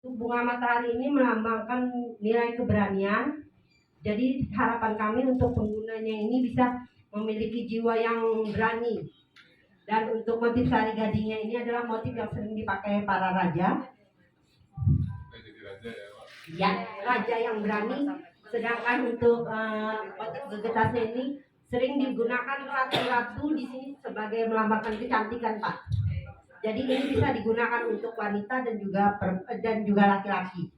Bunga matahari ini melambangkan nilai keberanian. Jadi harapan kami untuk penggunanya ini bisa memiliki jiwa yang berani. Dan untuk motif sari gadingnya ini adalah motif yang sering dipakai para raja. Ya, raja yang berani. Sedangkan untuk motif gegetasnya ini sering digunakan ratu-ratu di sini sebagai melambangkan kecantikan, Pak. Jadi ini bisa digunakan untuk wanita dan juga laki-laki.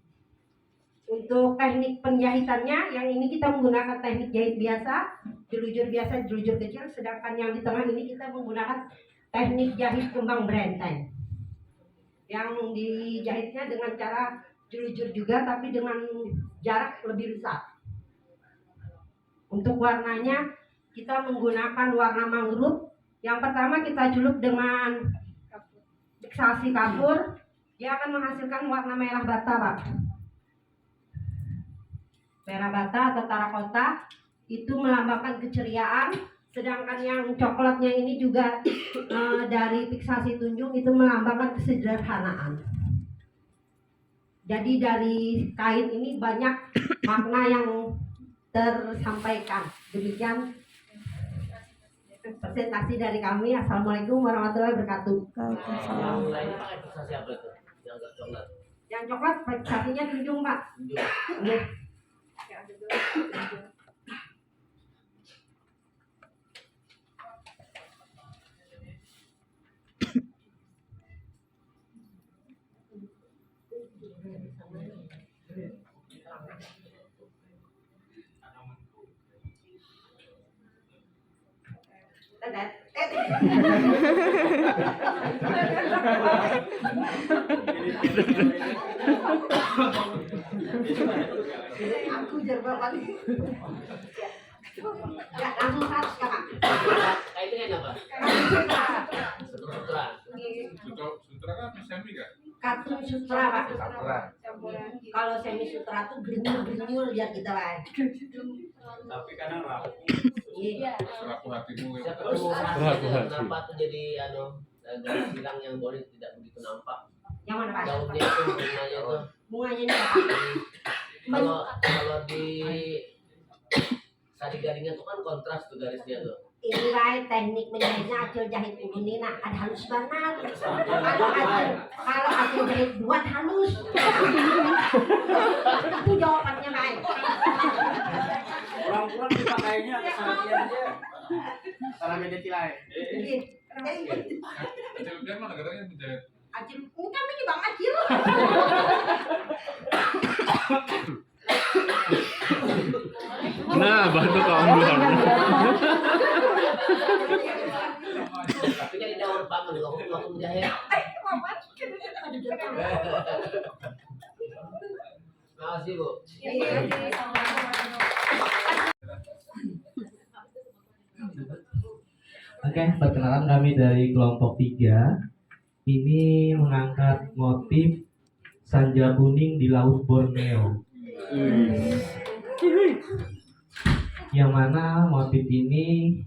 Untuk teknik penjahitannya, yang ini kita menggunakan teknik jahit biasa, jelujur biasa, jelujur kecil. Sedangkan yang di tengah ini kita menggunakan teknik jahit kembang brenteng. Yang dijahitnya dengan cara jelujur juga, tapi dengan jarak lebih besar. Untuk warnanya, kita menggunakan warna mangrove. Yang pertama kita celup dengan piksasi kapur, dia akan menghasilkan warna merah bata, Pak. Merah bata atau tarakota itu melambangkan keceriaan, sedangkan yang coklatnya ini juga dari piksasi tunjung itu melambangkan kesederhanaan. Jadi dari kain ini banyak makna yang tersampaikan. Demikian presentasi dari kami. Assalamualaikum warahmatullahi wabarakatuh. Yang coklat piksasinya tunjung, Pak. Iya. Aku jerbapan. Ya, langsung satu sekarang. Kaitnya apa? Sutra kan semi kan? Katun sutra, Pak. Kalau semi sutra tuh grenyul biar kita lah. Tapi kadang rapuh. Iya. Rapuh hatimu. Kenapa tuh jadi garis bilang yang boleh tidak begitu nampak? Yang mana, Pak? Daunnya itu, bunganya tuh. Bunganya ini apa? Kalau di sari gadingnya tuh kan kontras tuh garisnya tuh. Ini baik teknik menjahitnya acil jahit ini nah ada halus banget. Kalau acil jahit buat halus. Itu jawabannya baik. Kurang-kurang dipakainya kesalahan aja. Salah beda tilai. Acil dia mana katanya menjahit? Acil, ini kami di Bang Acil. Nah, bantu kawan bilang. Tapi kan di daun bangun waktu menjahit. Makasih, Bu. Oke, perkenalan kami dari kelompok 3. Ini mengangkat motif sanja kuning di Laut Borneo. Yang mana motif ini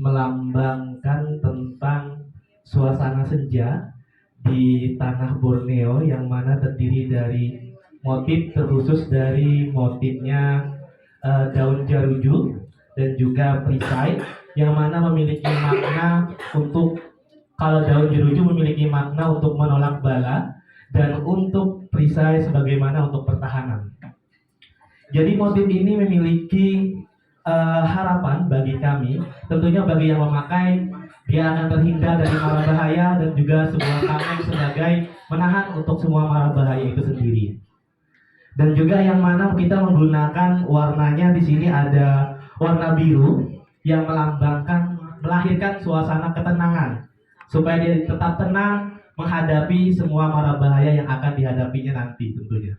melambangkan tentang suasana senja di tanah Borneo, yang mana terdiri dari motif terkhusus dari motifnya daun jaruju dan juga perisai, yang mana memiliki makna untuk, kalau daun jaruju memiliki makna untuk menolak bala, dan untuk perisai sebagaimana untuk pertahanan. Jadi motif ini memiliki harapan bagi kami, tentunya bagi yang memakai, dia akan terhindar dari mara bahaya dan juga sebuah tameng sebagai menahan untuk semua mara bahaya itu sendiri. Dan juga yang mana kita menggunakan warnanya di sini ada warna biru yang melahirkan suasana ketenangan, supaya dia tetap tenang menghadapi semua mara bahaya yang akan dihadapinya nanti tentunya.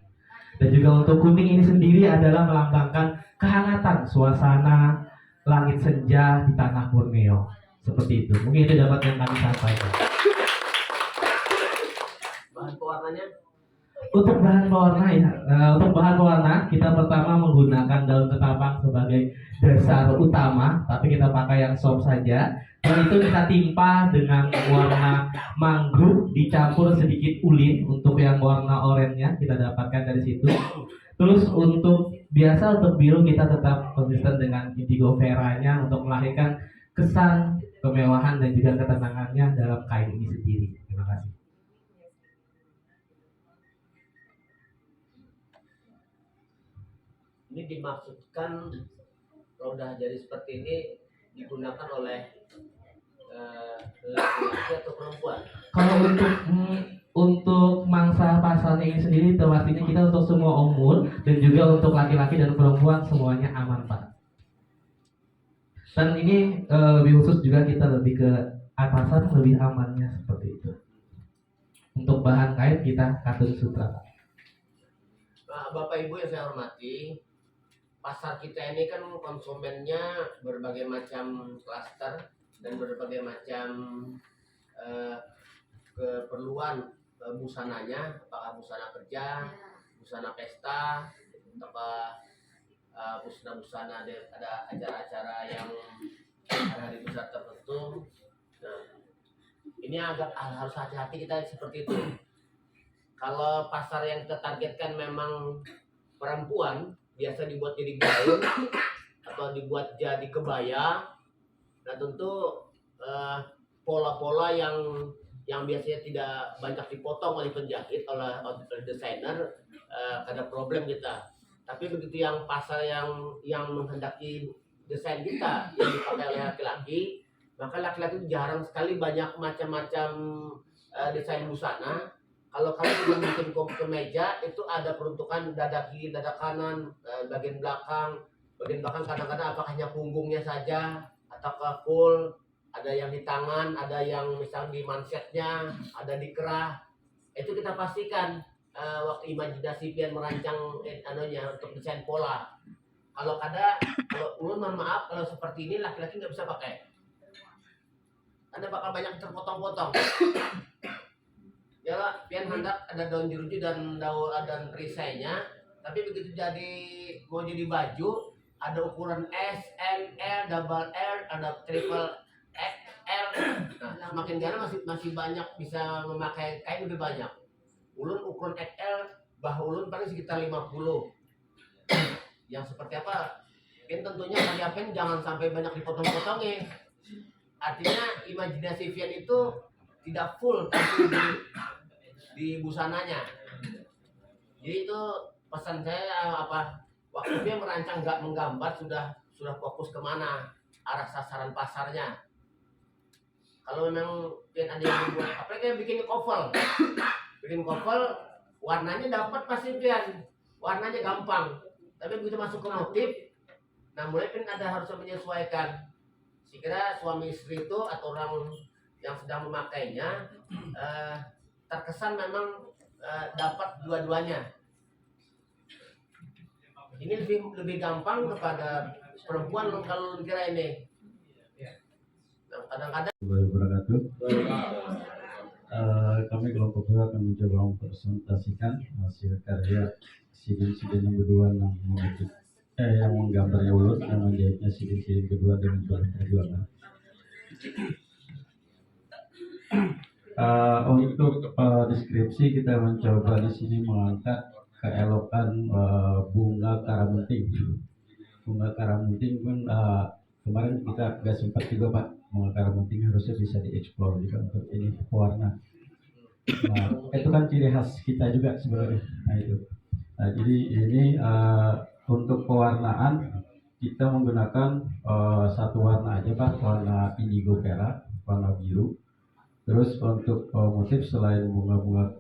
Dan juga untuk kuning ini sendiri adalah melambangkan kehangatan suasana langit senja di tanah Borneo. Seperti itu. Mungkin itu dapat yang kami sampaikan. Bahan pewarnanya? Untuk bahan pewarna ya, untuk bahan pewarna kita pertama menggunakan daun ketapang sebagai dasar utama, tapi kita pakai yang soft saja. Dan itu kita timpa dengan warna mangrove dicampur sedikit ulin untuk yang warna oranye kita dapatkan dari situ. Terus untuk biasa untuk biru kita tetap konsisten dengan indigo veranya untuk melahirkan kesan kemewahan dan juga ketenangannya dalam kain ini sendiri. Terima kasih. Ini dimaksudkan kalau udah jadi seperti ini digunakan oleh laki-laki atau perempuan. Kalau untuk mangsa pasalnya ini sendiri pastinya kita untuk semua umur dan juga untuk laki-laki dan perempuan semuanya aman Pak. Dan ini lebih khusus juga kita lebih ke atasan lebih amannya seperti itu. Untuk bahan kain kita katun sutra. Nah, Bapak Ibu yang saya hormati, pasar kita ini kan konsumennya berbagai macam klaster dan berbagai macam keperluan busananya, apakah busana kerja, busana pesta, atau busana-busana ada acara-acara yang hari besar tertentu. Nah, ini agak harus hati-hati kita seperti itu. Kalau pasar yang kita targetkan memang perempuan, biasa dibuat jadi gaun atau dibuat jadi kebaya. Nah tentu pola-pola yang biasanya tidak banyak dipotong oleh penjahit oleh desainer ada problem kita. Tapi begitu yang pasar yang menghendaki desain kita yang dipakai oleh laki-laki, maka laki-laki jarang sekali banyak macam-macam desain busana. Kalau kalian bikin kemeja itu ada peruntukan dada kiri, dada kanan, bagian belakang. Bagian belakang kadang-kadang apakah hanya punggungnya saja atau full, ada yang di tangan, ada yang misalnya di mansetnya, ada di kerah. Itu kita pastikan waktu imajinasi pian merancang untuk desain pola. Kalau ulun mohon maaf kalau seperti ini laki-laki nggak bisa pakai. Anda bakal banyak terpotong-potong. Ya lah, pian hendak ada daun jeruji dan perisainya, tapi begitu mau jadi baju, ada ukuran S, M, L, double L, ada triple XL. Nah, semakin gana masih banyak bisa memakai kain lebih banyak. Ulun ukuran XL, bahu ulun paling sekitar 50. Yang seperti apa? Pian tentunya kalian jangan sampai banyak dipotong-potongin. Artinya imajinasi pian itu tidak full tapi di busananya. Jadi itu pesan saya waktu dia merancang nggak menggambar sudah fokus kemana arah sasaran pasarnya. Kalau memang ada yang buat apalagi bikin kovel warnanya dapat pasti pian warnanya gampang. Tapi begitu masuk ke motif, nah mulai harus menyesuaikan. Sekira suami istri itu atau orang yang sedang memakainya terkesan memang dapat dua-duanya. Ini lebih gampang kepada perempuan kalau kira ini. Nah, kadang-kadang kami kelompok 2 akan mencoba mempresentasikan hasil karya sidin-sidin yang kedua yang menggambarnya ulur dan menjahitnya sidin-sidin kedua dengan bahan perjuangan. Untuk deskripsi kita mencoba di sini mengangkat keelokan bunga karamunting. Bunga karamunting pun kemarin kita nggak sempat juga Pak, bunga karamunting harusnya bisa dieksplor juga untuk ini pewarna. Nah, itu kan ciri khas kita juga sebenarnya. Nah itu. Nah, jadi ini untuk pewarnaan kita menggunakan satu warna aja Pak, warna indigo vera, warna biru. Terus untuk motif selain bunga-bunga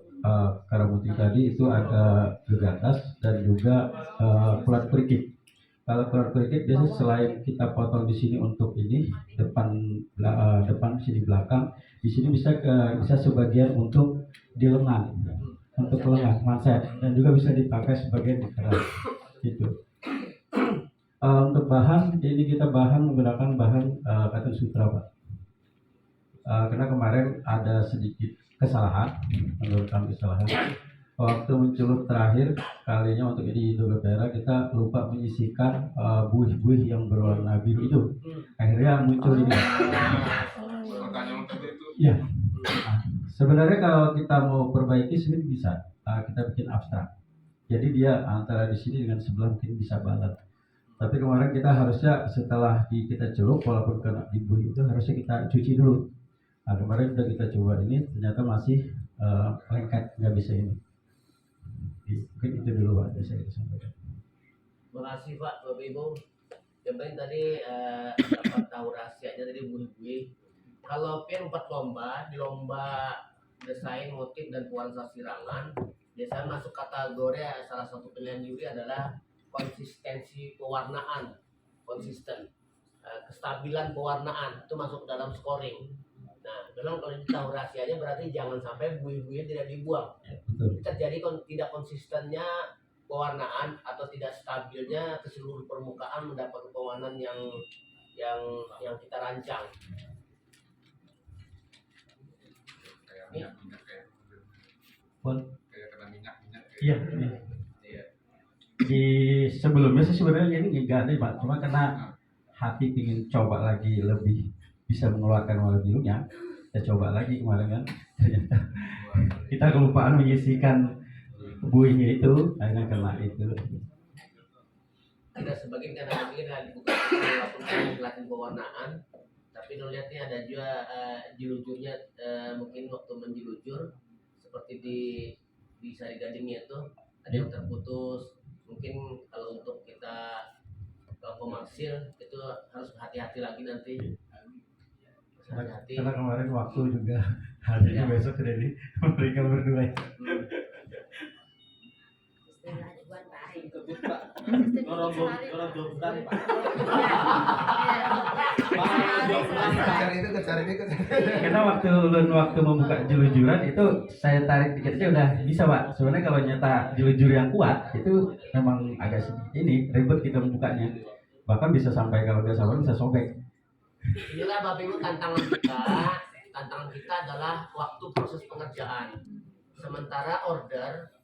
karamunting tadi itu ada gegatas dan juga pelat kerikil. Kalau pelat kerikil biasanya selain kita potong di sini untuk ini depan sini belakang, di sini bisa sebagian untuk di lengan, untuk lengan manset dan juga bisa dipakai sebagian di kerah. Gitu. Untuk bahan ini kita menggunakan bahan katun sutra Pak. Karena kemarin ada sedikit kesalahan, menurut kami kesalahan. waktu mencelup terakhir kalinya untuk di Indogapera kita lupa menyisihkan buih-buih yang berwarna biru itu. Akhirnya muncul ini. Pertanyaan tadi itu. Ya. Nah, sebenarnya kalau kita mau perbaiki sebenarnya bisa. Kita bikin abstrak. Jadi dia antara di sini dengan sebelah mungkin bisa balat. Tapi kemarin kita harusnya setelah kita celup walaupun kena di buih itu harusnya kita cuci dulu. Nah, kemarin udah kita coba ini ternyata masih lengket, nggak bisa ini. Mungkin itu dulu Pak, bisa kita sampaikan. Terima kasih Pak, Bapak Ibu. Yang penting tadi dapat tahu rahasianya tadi buih-buih. Kalau Pian 4 lomba, di lomba desain, motif, dan pewarna sirangan, biasanya masuk kategori salah satu pilihan juri adalah konsistensi pewarnaan, konsisten, kestabilan pewarnaan itu masuk dalam scoring. Nah, memang kalau tahu rahasianya berarti jangan sampai buih-buih tidak dibuang. Betul. Terjadi tidak konsistennya pewarnaan atau tidak stabilnya ke seluruh permukaan mendapat pewarnaan yang kita rancang. Kayak minyak kayak. Pun. Kayak kena minyak. Iya. Di sebelumnya sih sebenarnya ini enggak ada Pak, cuma karena hati ingin coba lagi lebih bisa mengeluarkan warna birunya, kita coba lagi kemarin kan, ternyata kita kelupaan menyisihkan buihnya itu, akhirnya kena itu. Kita sebagian kadang mungkin bukan walaupun melatih pewarnaan, tapi lihatnya ada juga jilujurnya, mungkin waktu menjilujur seperti di sari gadingnya itu ada yang terputus. Mungkin kalau untuk kita pemaksil itu harus hati-hati lagi nanti. Hati-hati. Karena kemarin waktu juga harinya besok sudah di mereka berdua. Karena waktu membuka jelujuran itu saya tarik tiketnya udah bisa Pak. Sebenarnya kalau nyata jelujur yang kuat itu memang agak ini ribet kita membukanya. Bahkan bisa sampai kalau nggak sabar bisa sobek. Inilah Bapak Ibu tantangan kita. Tantangan kita adalah waktu proses pengerjaan. Sementara order,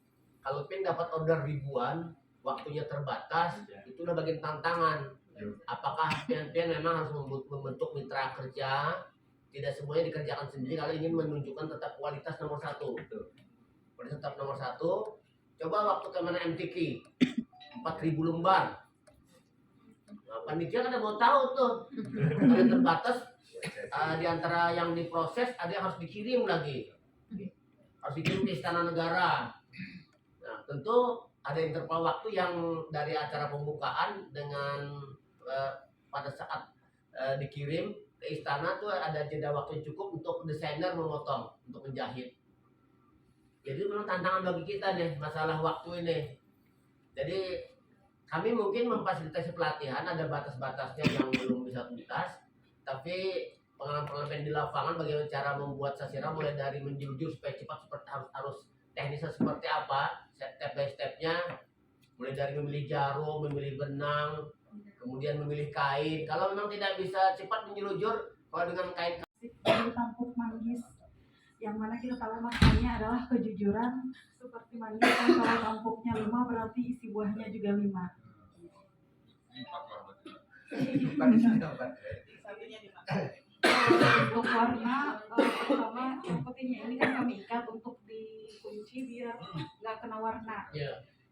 kalau Pin dapat order ribuan, waktunya terbatas, itu udah bagian tantangan. Apakah Pian memang harus membentuk mitra kerja? Tidak semuanya dikerjakan sendiri kalau ingin menunjukkan tetap kualitas nomor 1. Kualitas tetap nomor 1. Coba waktu kemarin MTQ 4.000 lembar. Nah, panitia kan mau tahu tuh. Ada terbatas di antara yang diproses ada yang harus dikirim lagi. Harus dikirim ke Istana Negara. Nah, tentu ada interval waktu yang dari acara pembukaan dengan pada saat dikirim ke istana tuh ada jeda waktu yang cukup untuk desainer memotong, untuk menjahit. Jadi memang tantangan bagi kita nih masalah waktu ini. Jadi kami mungkin memfasilitasi pelatihan, ada batas-batasnya yang belum bisa tuntas, tapi pengalaman-pengalaman di lapangan bagaimana cara membuat sasiran mulai dari menjulur supaya cepat seperti harus teknisnya seperti apa, step by stepnya, mulai dari memilih jarum, memilih benang, kemudian memilih kain. Kalau memang tidak bisa cepat menjelujur, kalau dengan kain dari tampuk manggis, yang mana kita tahu maknanya adalah kejujuran seperti manggis. Dan kalau tampuknya 5 berarti isi buahnya juga 5. Untuk warna pertama yang putihnya ini kan kami ikat untuk dikunci biar nggak kena warna.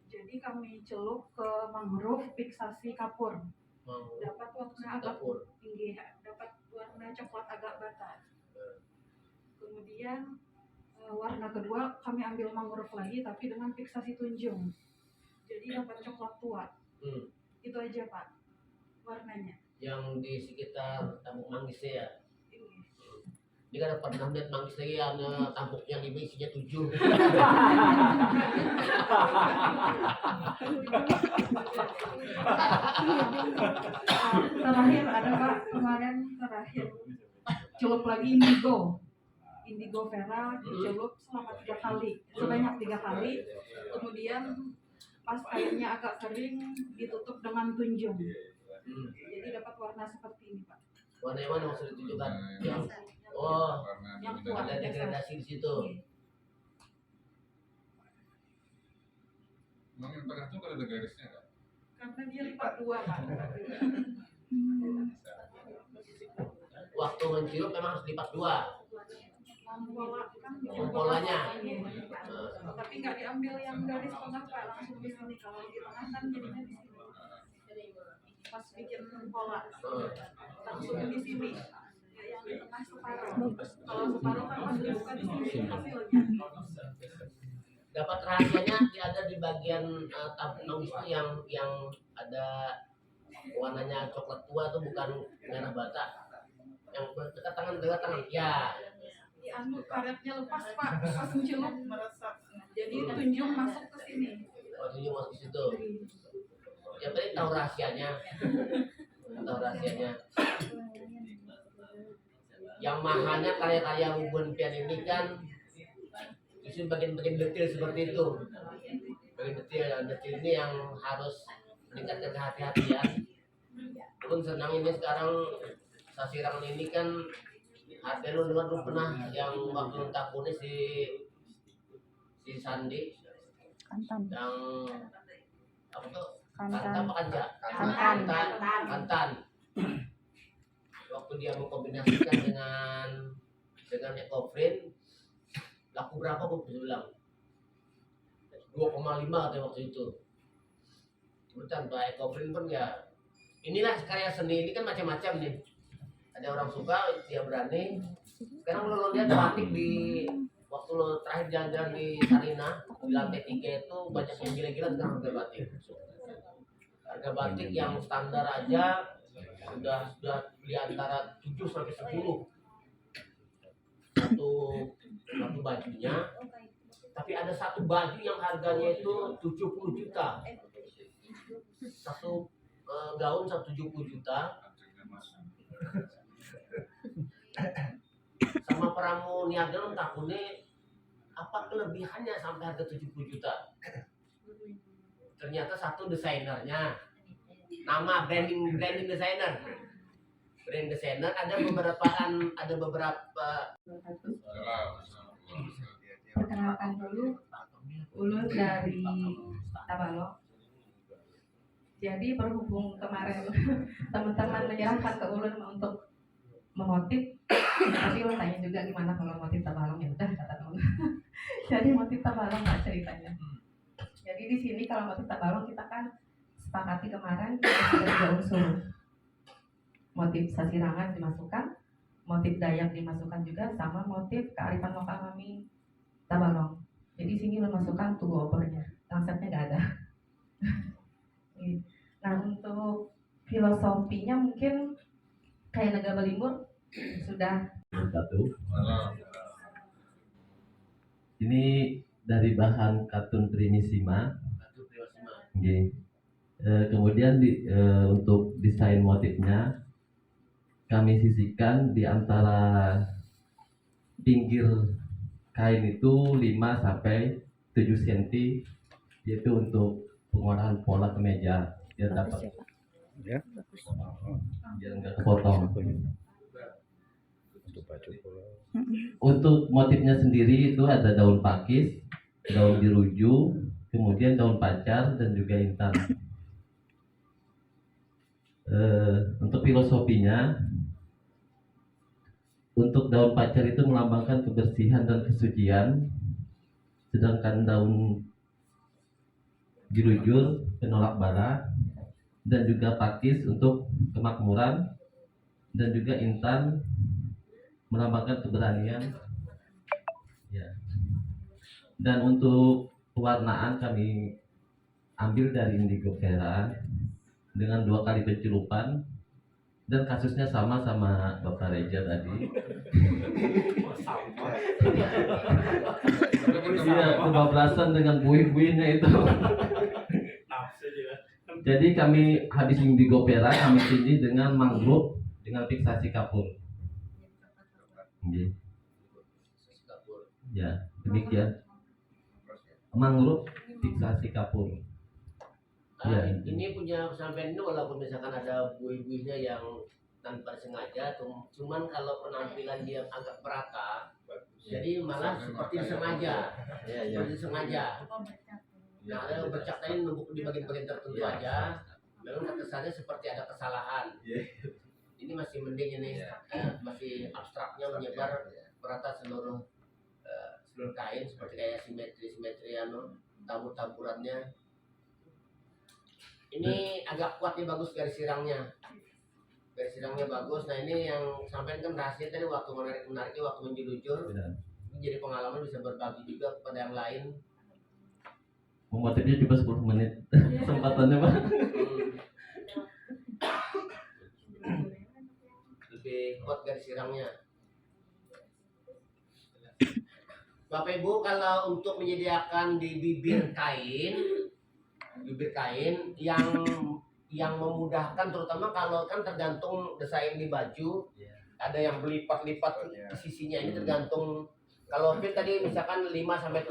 Jadi kami celup ke mangrove fiksasi kapur. Dapat warna agak tinggi, dapat warna coklat agak bata. Kemudian warna kedua kami ambil mangrove lagi tapi dengan fiksasi tunjung. Jadi dapat coklat tua. Itu aja Pak warnanya. Yang di sekitar tampuk manggisnya ya. Ini kan pernah lihat manggis lagi ada tampuknya 5 isinya 7. Terakhir ada Pak, kemarin terakhir celup lagi indigo vera dicelup selama 3 kali, sebanyak 3 kali. Kemudian pas kainnya agak kering ditutup dengan tunjung. Jadi dapat warna seperti ini Pak. Warna yang mana maksud ditunjukkan? Yang kuat, ada degradasi di situ. Emang yang tengah tuh ada garisnya nggak? Karena dia lipat dua Pak. Waktu mencium memang harus lipat dua. Pola kan Oh, polanya. Iya. Tapi nggak diambil yang garis tengah Pak, langsung di sini. Kalau di tengah kan jadinya di sini. Pas bikin pola langsung di sini. Ya, yang di tengah separuh. Kalau separuh kan pas dibuka di sini hasilnya. Dapat rahasianya ada di bagian tabung itu yang ada warnanya coklat tua tuh, bukan merah bata. Yang dekat tangan ya. Di anu karetnya lepas Pak, pas mencelup. Jadi tunjung masuk ke sini. Waktu itu masuk ke situ. Yang penting tahu rahasianya. Tahu rahasianya. Yang mahanya karya-karya Ruben Pian ini kan justru bagian-bagian detail seperti itu. Bagian detail ini yang harus meningkatkan kehati-hatian. Pun senang ini sekarang Sasirangan ini kan ada lu dengar lu pernah yang waktu takuni si Sandi yang apa tuh Kanta apa Kanja? Kantan. Waktu dia mengkombinasikan dengan Ecofrin, laku berapa gue bisa bilang 2,5 katanya waktu itu. Kemudian Pak Ecofrin pun ya, inilah karya seni ini kan macam-macam nih. Ada orang suka, dia berani. Sekarang lo lihat batik di waktu lo terakhir jalan-jalan di Sarina di lantai 3 itu banyak yang gila-gila tentang harga batik. Harga batik yang standar aja sudah di antara 7 sampai 10 satu bajunya. Tapi ada satu baju yang harganya itu 70 juta. Satu gaun 170 juta. Sama Pramu Niaga takutnya apa kelebihannya sampai harga 70 juta. Ternyata satu desainernya, nama branding designer. Brand designer ada beberapa. Perkenalkan dulu, Ulun dari Tabalong. Jadi berhubung kemarin teman-teman menyerahkan ke Ulun untuk memotif, tapi Ulun tanya juga gimana kalau motif Tabalong, ya udah kata Ulun. Jadi motif Tabalong nggak ceritanya. Jadi di sini kalau motif Tabalong kita kan sepakati kemarin ada 3 unsur. Motif Sasirangan dimasukkan, motif Dayak dimasukkan juga, sama motif kearifan lokal kami Tabalong. Jadi sini Ulun masukkan tugu opornya, konsepnya nggak ada. Nah untuk filosofinya mungkin kayak Naga Balimur sudah. Satu. Ini dari bahan katun primisima. Okay. Kemudian untuk desain motifnya kami sisihkan di antara pinggir kain itu 5 sampai 7 cm, yaitu untuk pengolahan pola kemeja biar dapat biar enggak kepotong. Untuk motifnya sendiri itu ada daun pakis, daun biruju, kemudian daun pacar dan juga intan. Untuk filosofinya, untuk daun pacar itu melambangkan kebersihan dan kesucian, sedangkan daun biruju penolak bara, dan juga pakis untuk kemakmuran, dan juga intan melambangkan keberanian. Ya. Dan untuk pewarnaan kami ambil dari indigo vera dengan 2 kali pencelupan, dan kasusnya sama Bapak Reza tadi. Iya, kebablasan dengan buih-buihnya itu. Jadi kami habis indigo vera, kami tindih dengan mangrove dengan fiksasi kapur. Ya, demikian. Mangrove fiksasi kapur. Ya, ini punya sampai ini walaupun misalkan ada buih-buihnya yang tanpa sengaja, cuman kalau penampilan dia agak merata, jadi malah seperti sengaja. Seperti sengaja. Nah, ada yang bercak tadi numpuk di bagian-bagian tertentu aja. Memang kesannya seperti ada kesalahan. Ini masih mending ini, masih abstraknya menyebar merata seluruh kain seperti kayak simetri tabur-taburannya. Ini agak kuat nih, bagus garis sirangnya bagus. Nah ini yang sampai kan rahasia tadi waktu menariknya waktu menjulujur. Ini jadi pengalaman, bisa berbagi juga kepada yang lain. Motifnya juga 10 menit kesempatannya Pak. Lebih kuat garis sirangnya. Bapak Ibu, kalau untuk menyediakan di bibir kain yang memudahkan, terutama kalau kan tergantung desain di baju, ada yang berlipat-lipat ke sisinya, ini tergantung. Kalau fit tadi misalkan 5-7,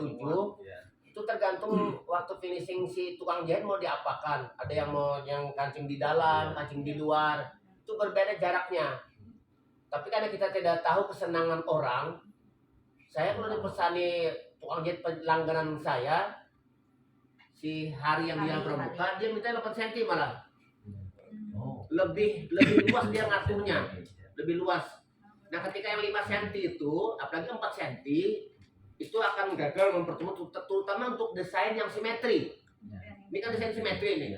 itu tergantung waktu finishing si tukang jahit mau diapakan. Ada yang mau yang kancing di dalam, kancing di luar, itu berbeda jaraknya. Tapi karena kita tidak tahu kesenangan orang, saya kalau dipesani tukang jahit langganan saya, si hari yang dia berbuka, dia minta 8 cm malah. Lebih luas dia ngaturnya, lebih luas. Nah ketika yang 5 cm itu, apalagi 4 cm, itu akan gagal mempertemukan, terutama untuk desain yang simetri. Ini kan desain simetri ini.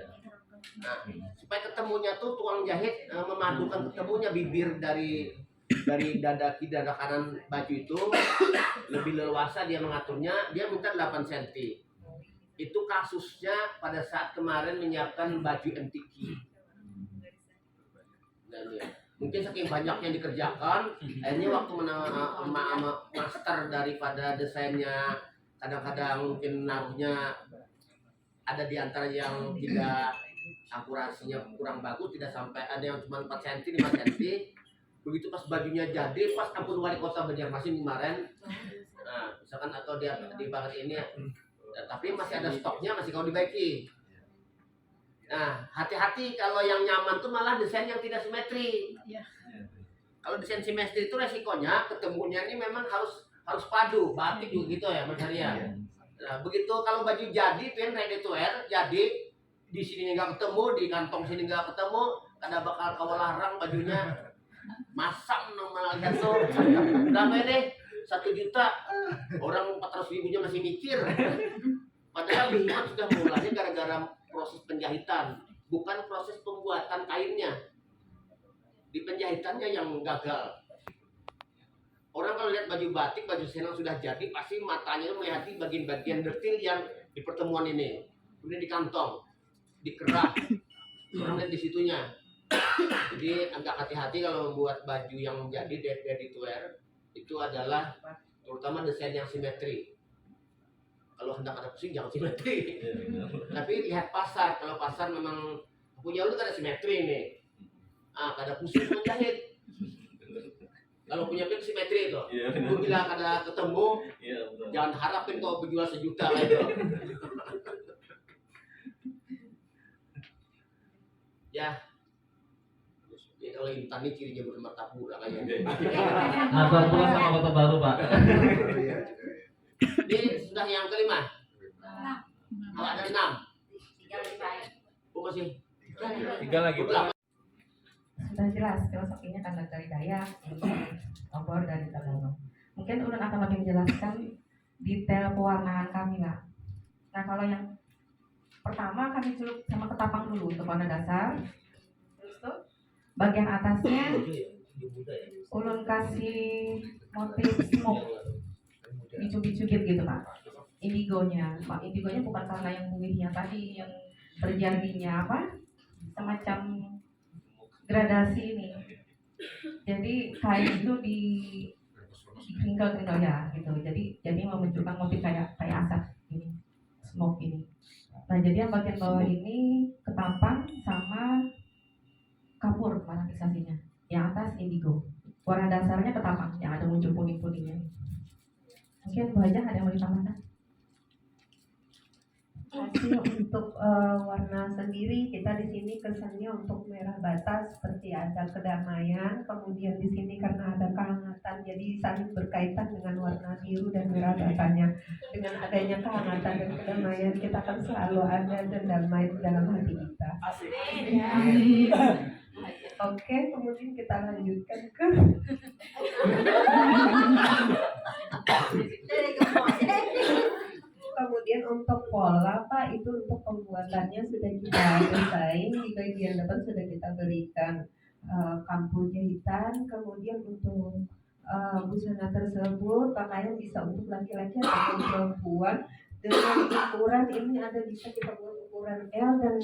Nah, supaya ketemunya tuh tukang jahit memadukan ketemunya bibir dari dada kiri dada kanan baju itu lebih leluasa dia mengaturnya. Dia minta 8 cm. Itu kasusnya pada saat kemarin menyiapkan baju MTQ. Mungkin saking banyaknya dikerjakan, akhirnya waktu master daripada desainnya, kadang-kadang mungkin naruhnya ada di antara yang tidak akurasinya kurang bagus, tidak sampai, ada yang cuma 4 cm, 5 cm. Begitu pas bajunya jadi, pas ampun wali kota Banjarmasin kemarin, nah misalkan atau di bagian ini, tapi masih ada stoknya, masih kalau dibaiki. Nah, hati-hati kalau yang nyaman tuh malah desain yang tidak simetri. Kalau desain simetri itu resikonya ketemunya ini memang harus padu, batik juga gitu ya Mas Arya. Nah, begitu kalau baju jadi pin ready to wear, jadi di sini nggak ketemu, di kantong sini nggak ketemu, ada bakal kawalarang bajunya. Masam normal gitu. Berapa ini? 1 juta. Orang 400.000-nya masih mikir. Padahal hemat sudah mulanya gara-gara proses penjahitan, bukan proses pembuatan kainnya. Di penjahitannya yang gagal. Orang kalau lihat baju batik, baju senang sudah jadi, pasti matanya melihat bagian-bagian detail yang di pertemuan ini. Kemudian di kantong, di kerak, orang lihat di situnya. Jadi agak hati-hati kalau membuat baju yang jadi ready to wear, itu adalah terutama desain yang simetri. Kalau hendak ada pusing jangan simetri. Tapi lihat pasar, kalau pasar memang punya lu ada simetri nih. Ada pusing menjahit. Kalau punya pin simetri itu. Lu bila ada ketemu, jangan harapin kau berjual 1 juta lah itu. Ya. Ya kalau Intan ini cirinya bermartabat kayaknya. Ngantar pulang sama kota baru Pak. Ini sudah yang kelima. Oh, ada 6. Oh, masih 3 lagi Pak. Sudah jelas filosofinya kan dari Dayak, Obor dari Tabanan. Mungkin Ulun akan lebih menjelaskan detail pewarnaan kami Pak. Nah kalau yang pertama kami celup sama ketapang dulu untuk warna dasar. Terus tuh bagian atasnya Ulun kasih motif smoke, dicubit-cubit gitu Pak. Indigonya bukan karena yang buihnya tadi yang terjadinya apa semacam gradasi ini. Jadi kain itu di kringkel ya gitu. Jadi memunculkan motif kayak asap ini, smoke ini. Nah jadi yang bagian bawah ini ketapang sama kapur manifestasinya. Yang atas indigo. Warna dasarnya ketapang yang ada muncul kuning-kuningnya. Mungkin Bu Hajah ada yang mau ditambahkan? Hasil untuk warna sendiri kita di sini kesannya untuk merah bata seperti ada kedamaian, kemudian di sini karena ada kehangatan jadi saling berkaitan dengan warna biru dan merah batanya. Dengan adanya kehangatan dan kedamaian kita akan selalu ada dan damai di dalam hati kita. Oke, kemudian kita lanjutkan ke kemudian untuk pola Pak itu untuk pembuatannya sudah kita desain di bagian depan sudah kita berikan kampu jahitan, kemudian untuk busana tersebut pakaian bisa untuk laki-laki ataupun perempuan dengan ukuran ini ada bisa kita buat ukuran L dan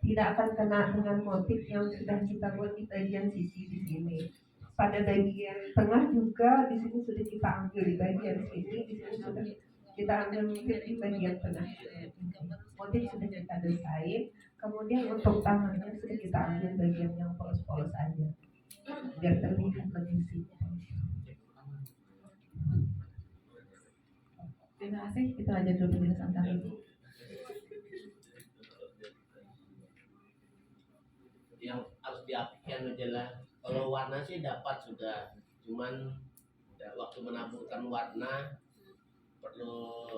tidak akan kena dengan motif yang sudah kita buat di bagian sisi di sini. Pada bagian tengah juga di sini sudah kita ambil di bagian sini, di sini sudah kita ambil motif di bagian tengah. Motif sudah kita desain, kemudian untuk tangannya sudah kita ambil bagian yang polos-polos aja, biar terlihat lebih simpel. Terima kasih, kita lanjut dulu penjelasan kami. Yang harus diaplikasikan adalah kalau warna sih dapat sudah, cuman ya, waktu menaburkan warna perlu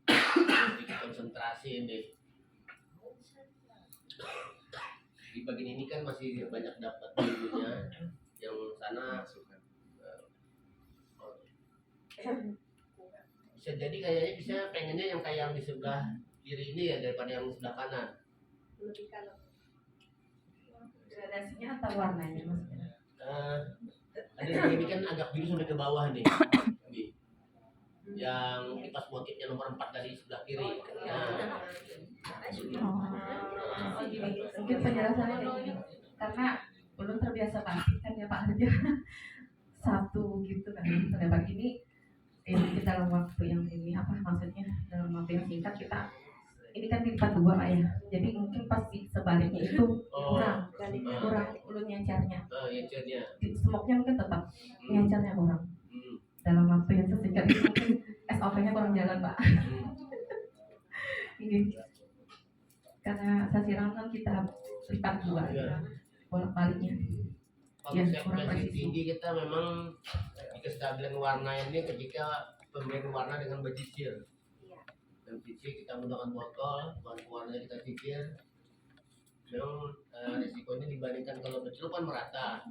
sedikit konsentrasi nih. Di bagian ini kan masih banyak dapat birunya, yang sana bisa jadi kayaknya bisa pengennya yang kayak yang di sebelah kiri ini ya daripada yang sebelah kanan. Gradasinya atau warnanya maksudnya? Ada ini kan agak biru sampai ke bawah nih. Nih. Yang kipas motifnya nomor 4 dari sebelah kiri. Nah, Gini, mungkin penjelasannya kayak gini. Karena belum terbiasa batik kan ya Pak Arja. Satu gitu kan. Terdapat ini kita dalam waktu yang ini apa maksudnya dalam waktu yang singkat kita ini kan dilipat 2 Pak ya. Jadi mungkin pasti sebaliknya itu kurang ulun nyancarnya. nyecernya. Smoknya mungkin tetap nyancarnya kurang. Dalam waktu yang sesingkat itu mungkin SOP-nya kurang jalan Pak. Ini karena sasiran kan kita lipat 2 ya. Bolak-baliknya. Ya, Konsep kurang basic presisi. tinggi kita memang di kestabilan warna ini ketika pemberian warna dengan bejisir. Dan cicir kita menggunakan botol, bahan warnanya kita cicir. Memang risikonya dibandingkan kalau kecil kan merata.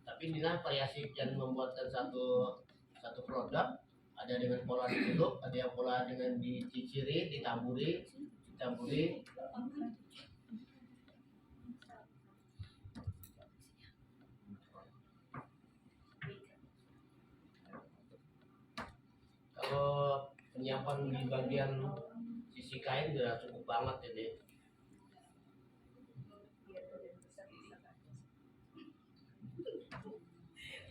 Tapi inilah variasi yang membuatkan satu produk. Ada dengan pola ditutup, ada yang pola dengan diciciri, ditaburi. Kalau penyiapan di bagian sisi kain sudah cukup banget ini.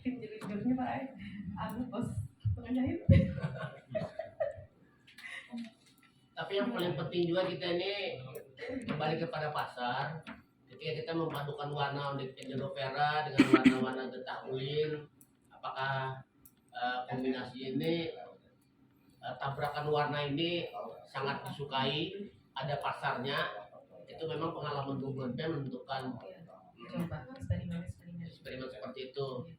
Jujurnya Pak, aku bos penjahit. Tapi yang paling penting juga kita ini kembali kepada pasar. Ketika kita memadukan warna Indigo Vera dengan warna-warna getah ulin, apakah kombinasi ini tabrakan warna ini sangat disukai, ada pasarnya, itu memang pengalaman gubernur menentukan Coba eksperimen. eksperimen seperti itu.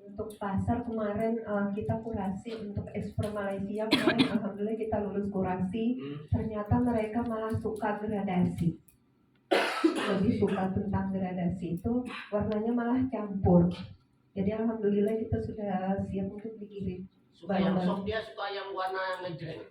Untuk pasar kemarin kita kurasi untuk ekspor Malaysia kemarin alhamdulillah kita lulus kurasi, ternyata mereka malah suka gradasi, lebih suka tentang gradasi itu warnanya malah campur. Jadi alhamdulillah kita sudah siap untuk dikirim. Suka yang soft, dia suka yang warna ngejreng.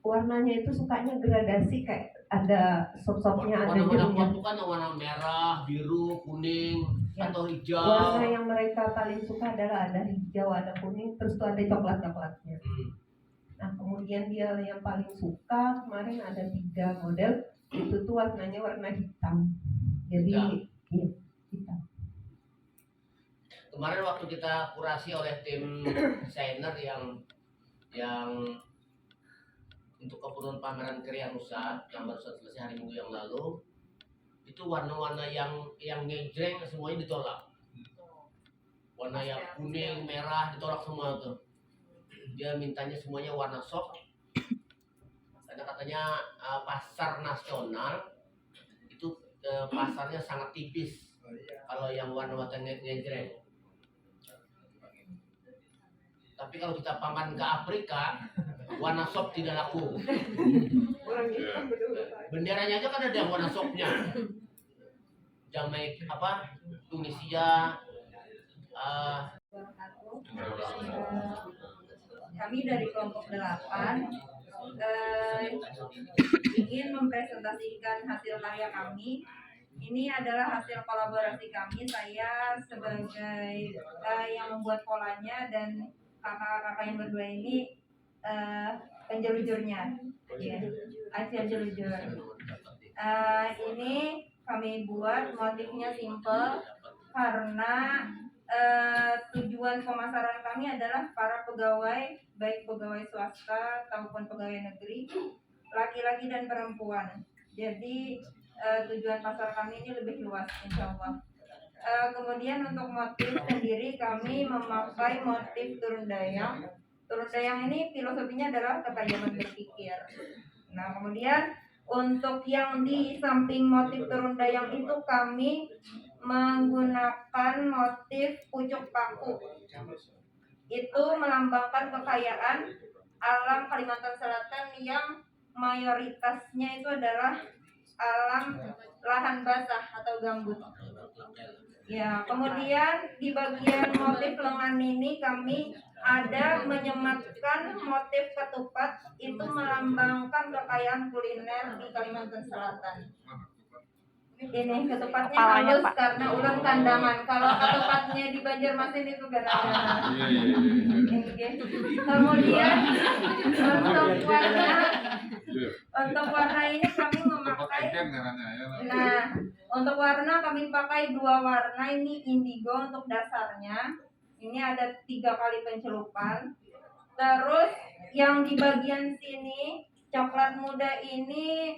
Warnanya itu sukanya gradasi kayak ada soft-softnya, ada Warna-warna jeruknya. kuat bukan warna merah, biru, kuning, Ya. atau hijau. Warna yang mereka paling suka adalah ada hijau, ada kuning, terus tuh ada coklat-coklatnya. Nah kemudian dia yang paling suka kemarin ada 3 model, itu tuh warnanya warna hitam. Jadi iya, hitam. Kemarin waktu kita kurasi oleh tim desainer yang untuk keperluan pameran Kriya Nusa yang baru selesai hari Minggu yang lalu, itu warna-warna yang ngejreng semuanya ditolak. Warna yang kuning, merah ditolak semua tuh. Dia mintanya semuanya warna soft katanya pasar nasional itu pasarnya sangat tipis kalau yang warna-warna ngejreng. Tapi kalau kita paman ke Afrika, warna sop tidak laku. Benderanya aja kan ada yang warna sopnya. Jamaika apa? Tunisia. Kami dari kelompok 8 ingin mempresentasikan hasil karya kami. Ini adalah hasil kolaborasi kami. Saya sebagai yang membuat polanya dan kakak-kakak yang berdua ini penjelujurnya, ajar jelujur. Ini kami buat motifnya simple karena tujuan pemasaran kami adalah para pegawai, baik pegawai swasta maupun pegawai negeri, laki-laki dan perempuan. Jadi tujuan pasar kami ini lebih luas, insya Allah. Kemudian untuk motif sendiri kami memakai motif turun dayang. Turun dayang ini filosofinya adalah ketajaman berpikir. Nah, kemudian untuk yang di samping motif turun dayang itu kami menggunakan motif pucuk paku. Itu melambangkan kekayaan alam Kalimantan Selatan yang mayoritasnya itu adalah alam lahan basah atau gambut. Ya, kemudian di bagian motif lengan ini kami ada menyematkan motif ketupat, itu melambangkan kekayaan kuliner di Kalimantan Selatan. Ini ketupatnya halus karena ulang kandangan. Kalau ketupatnya di Banjarmasin itu gara-gara. Kemudian untuk warna ini kami memakai. Nah, untuk warna kami pakai 2 warna. Ini indigo untuk dasarnya. Ini ada 3 kali pencelupan. Terus yang di bagian sini coklat muda ini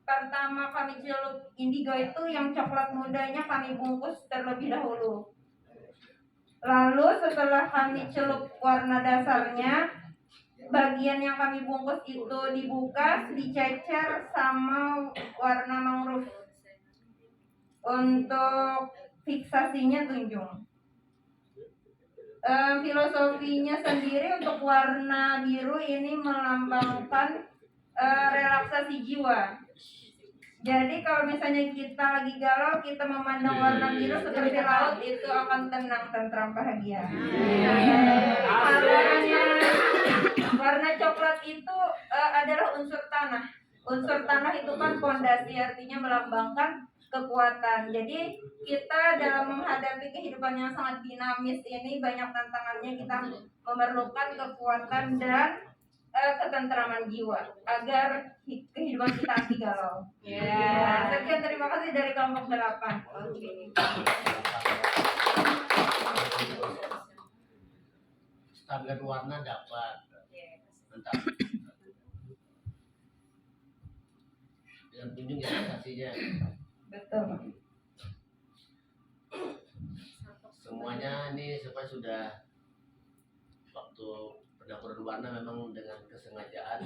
pertama kami celup indigo itu, yang coklat mudanya kami bungkus terlebih dahulu. Lalu setelah kami celup warna dasarnya, bagian yang kami bungkus itu dibuka, dicecer sama warna mangrove untuk fiksasinya tunjung. Filosofinya sendiri untuk warna biru ini melambangkan relaksasi jiwa. Jadi kalau misalnya kita lagi galau, kita memandang warna biru seperti laut, itu akan tenang, tentram, bahagia. Warna coklat itu adalah unsur tanah. Unsur tanah itu kan fondasi, artinya melambangkan kekuatan. Jadi kita dalam menghadapi kehidupan yang sangat dinamis ini, banyak tantangannya, kita memerlukan kekuatan dan ketentraman jiwa agar kehidupan kita anti galau. Ya, sekian, terima kasih dari kelompok 8. Standar warna dapat. Mantap. Dengan tunjung ya hasilnya. Betul. Semuanya ini supaya sudah waktu pendapuran warna memang dengan kesengajaan,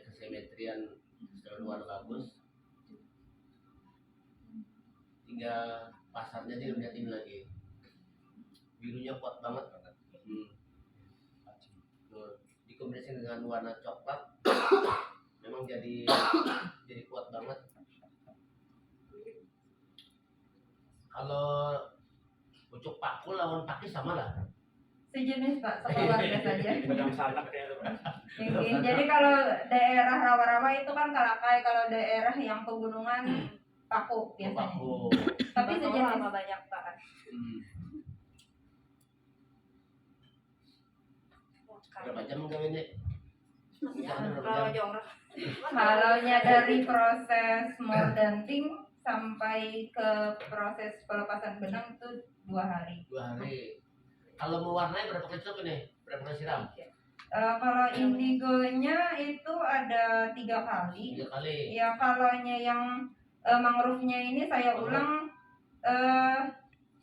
kesimetrian sudah luar bagus, hingga pasarnya dia lihat ini lagi birunya kuat banget. Dikombinasi dengan warna coklat memang jadi kuat banget. Kalau pucuk paku lawan pakis sama lah. Sejenis Pak, sekeluarga saja. Pedang salak ya itu Pak. Jadi kalau daerah rawa-rawa itu kan kalakai, kalau daerah yang pegunungan paku biasanya. Paku. Tapi sejenis sama banyak Pak. Berapa jam gawinnya? Kalau dari proses mordanting sampai ke proses pelepasan benang itu 2 hari. 2 hari. Kalau mewarnai berapa kali siram ini? Berapa kali siram? Kalau indigonya itu ada 3 kali. 3 kali. Ya, kalau yang mangrove-nya ini saya ulang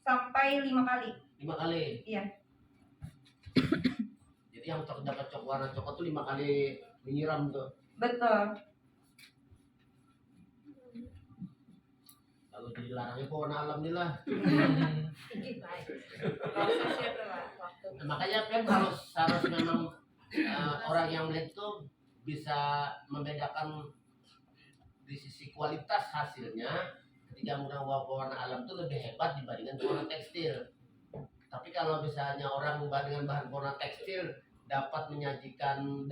sampai 5 kali. 5 kali. Iya. Jadi yang dapat warna coklat itu 5 kali menyiram tuh. Betul. Kalau dilarangnya pewarna alam nih lah. Prosesnya adalah waktu. Nah, makanya kan harus memang orang yang melihat itu bisa membedakan di sisi kualitas hasilnya. Ketika menggunakan pewarna alam itu lebih hebat dibandingkan pewarna tekstil. Tapi kalau misalnya orang dengan bahan pewarna tekstil dapat menyajikan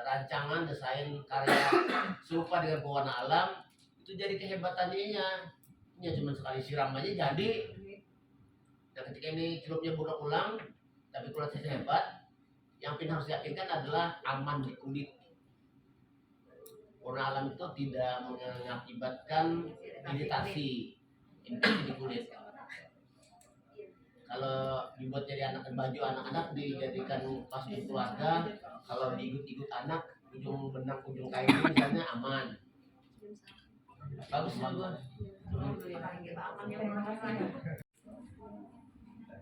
rancangan desain karya serupa dengan pewarna alam, itu jadi kehebatannya. Ya cuma sekali siram aja jadi. Dan ketika ini celupnya berulang, tapi kualitasnya hebat, yang harus diyakinkan adalah aman di kulit. Warna alam itu tidak mengakibatkan iritasi di kulit. Kalau dibuat jadi baju anak-anak dijadikan kostum keluarga, kalau diigut-igut anak ujung benang ujung kain misalnya aman. Bagus bagus.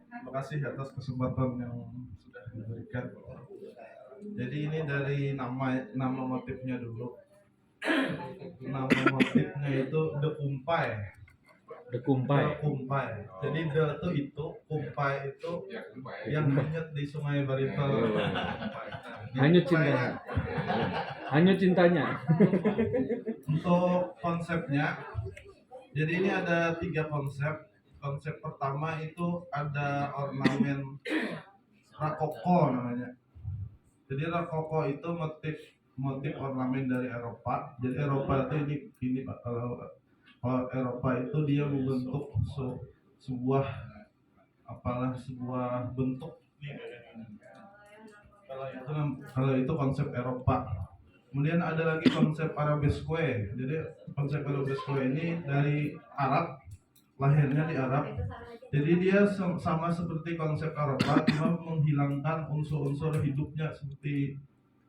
Terima kasih atas kesempatan yang sudah diberikan. Jadi ini dari nama motifnya dulu. Nama motifnya itu The Kumpai. The Kumpai. The Kumpai. Jadi The itu Kumpai itu yang hanyut di Sungai Barito. Hanyut cintanya. Hanyut cintanya. Untuk konsepnya, jadi ini ada 3 konsep. Konsep pertama itu ada ornamen rakoko namanya. Jadi rakoko itu motif ornamen dari Eropa. Jadi Eropa itu ini Pak, kalau Eropa itu dia membentuk sebuah bentuk. Kalau itu konsep Eropa. Kemudian ada lagi konsep arabesque. Jadi konsep arabesque ini dari Arab, lahirnya di Arab. Jadi dia sama seperti konsep Eropa, cuma menghilangkan unsur-unsur hidupnya seperti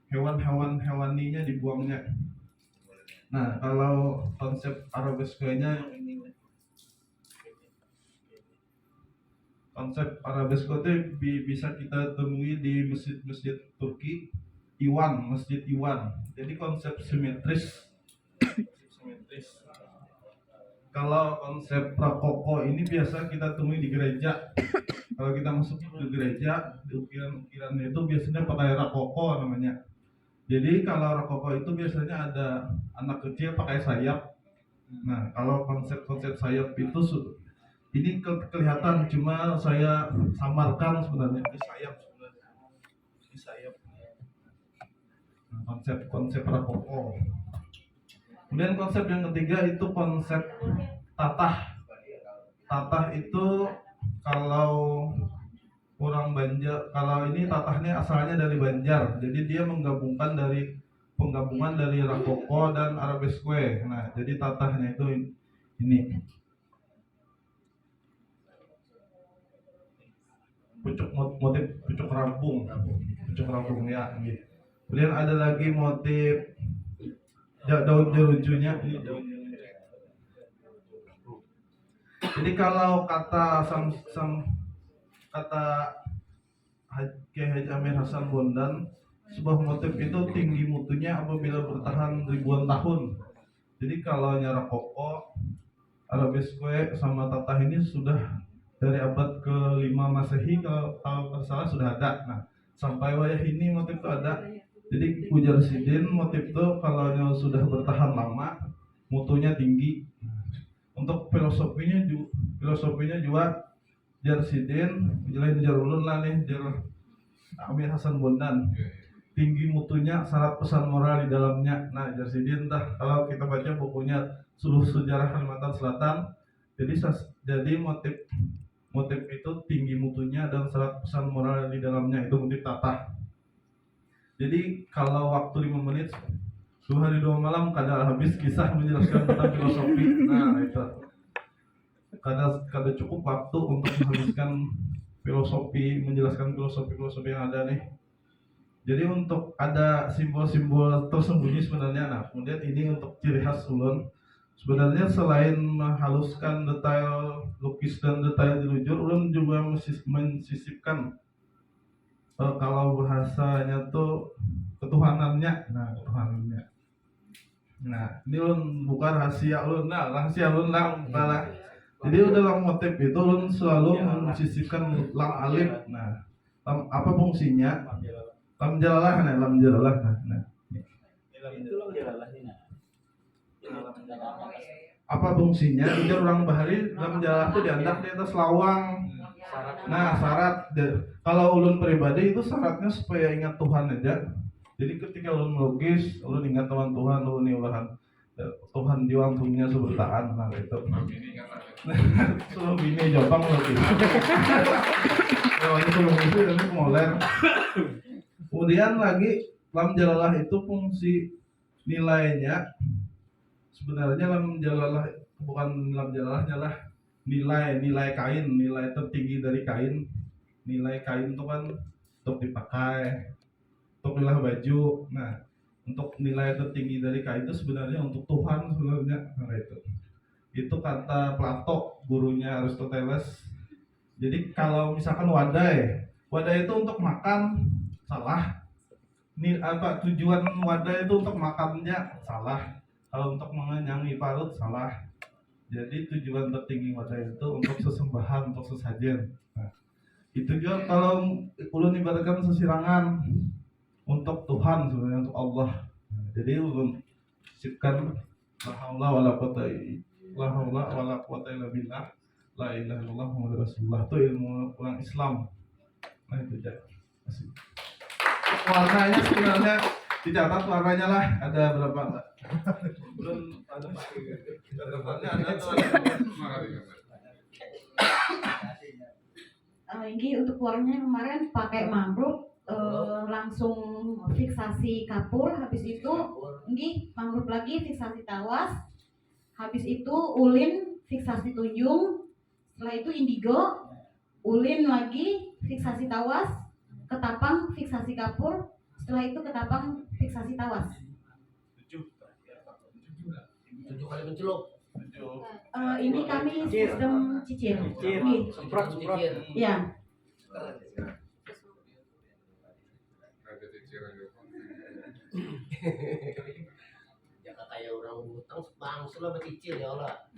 hewaninya dibuangnya. Nah, kalau konsep arabesque-nya ini, konsep arabesque itu bisa kita temui di masjid Turki, Masjid Iwan. Jadi konsep simetris. Kalau konsep rokoko ini biasa kita temui di gereja. Kalau kita masuk ke gereja, ukiran-ukirannya itu biasanya pakai rokoko namanya. Jadi kalau rokoko itu biasanya ada anak kecil pakai sayap. Nah, kalau konsep sayap itu ini kelihatan, cuma saya samarkan sebenarnya di sayap sebenarnya. Di sayap. Nah, konsep rokoko. Kemudian konsep yang ketiga itu konsep tatah. Tatah itu kalau orang Banjar, kalau ini tatahnya asalnya dari Banjar. Jadi dia penggabungan dari rokoko dan arabesque. Nah, jadi tatahnya itu ini. Motif pucuk rampung ya. Kemudian ada lagi motif daun jerujunya. Jadi kalau kata Kiai Haji Amir Hasan Bondan, sebuah motif itu tinggi mutunya apabila bertahan ribuan tahun. Jadi kalau rokoko, arabesque sama tatah ini sudah dari abad ke-5 Masehi, kalau salah sudah ada. Nah, sampai wayah ini motif itu ada. Jadi ujar Sidin, motif itu kalau sudah bertahan lama, mutunya tinggi. Untuk filosofinya juga Jar Sidin, jelain Jar Ulun lah nih, Jar Amir Hasan Bondan. Tinggi mutunya syarat pesan moral di dalamnya. Nah, Jar Sidin kalau kita baca bukunya Seluruh Sejarah Kalimantan Selatan, jadi motif itu tinggi mutunya dan syarat pesan moral di dalamnya, itu motif tatah. Jadi kalau waktu 5 menit 2 hari 2 malam kadang habis kisah menjelaskan tentang filosofi. Nah, itu kadang cukup waktu untuk menghabiskan menjelaskan filosofi yang ada nih. Jadi untuk ada simbol-simbol tersembunyi sebenarnya. Nah, kemudian ini untuk ciri khas ulun. Sebenarnya selain menghaluskan detail lukis dan detail dilujur, ulun juga mensisipkan kalau bahasanya tuh ketuhanan ketuhanannya. Nah, ketuhanannya. Nah, ini ulun buka rahasia ulun. Nah, rahasia ulun lah. Jadi dalam motif itu ulun selalu mensisipkan lam alif. Nah, apa fungsinya? Lam jalalah. Nah. Itu lo jalalah ini. Apa fungsinya? Biar orang bahari lam jalalah itu diandak di atas lawang. Nah, syarat kalau ulun pribadi itu syaratnya supaya ingat Tuhan aja. Jadi ketika ulun melukis, ulun ingat Tuhan, ulun ulahan Tuhan diwangtunya sebertaan. Nah, itu. Suruh bini jopang melukis. Ini suruh itu tapi moler. Kemudian lagi lam jalalah itu fungsi nilainya sebenarnya lam jalalah bukan lam jalalahnya lah nilai kain, nilai tertinggi dari kain. Nilai kain itu kan untuk dipakai, untuk milah baju. Nah, untuk nilai tertinggi dari kain itu sebenarnya untuk Tuhan sebenarnya. Nah, itu kata Plato, gurunya Aristoteles. Jadi kalau misalkan wadah itu untuk makan, salah. Ini apa tujuan wadah itu untuk makannya, salah. Kalau untuk mengenyangi parut, salah. Jadi tujuan tertinggi wadah itu untuk sesembahan, untuk sesajen. Nah, itu juga kalau ulun ibaratkan sesirangan untuk Tuhan sebenarnya, untuk Allah. Nah, jadi ulun sipkan la haula wala quwata illa billah, la ilaha illallah Muhammadur Rasulullah. Itu ilmu orang Islam. Nah, itu aja. Masih. Warnanya sebenarnya dicatat warnanya lah, ada berapa enggak? Belum ada warnanya ada tuh. Ini untuk warnanya kemarin pakai mangrove, langsung fiksasi kapur, habis itu ini mangrove lagi fiksasi tawas, habis itu ulin fiksasi tunjung, setelah itu indigo, ulin lagi fiksasi tawas, ketapang fiksasi kapur, setelah itu ketapang fiksasi tawas. 7 kali mencelup. Ini kami sistem cicir. Ini. Semprot. Ya. Jangan kayak orang hutang bangsa lah bercicil ya Allah.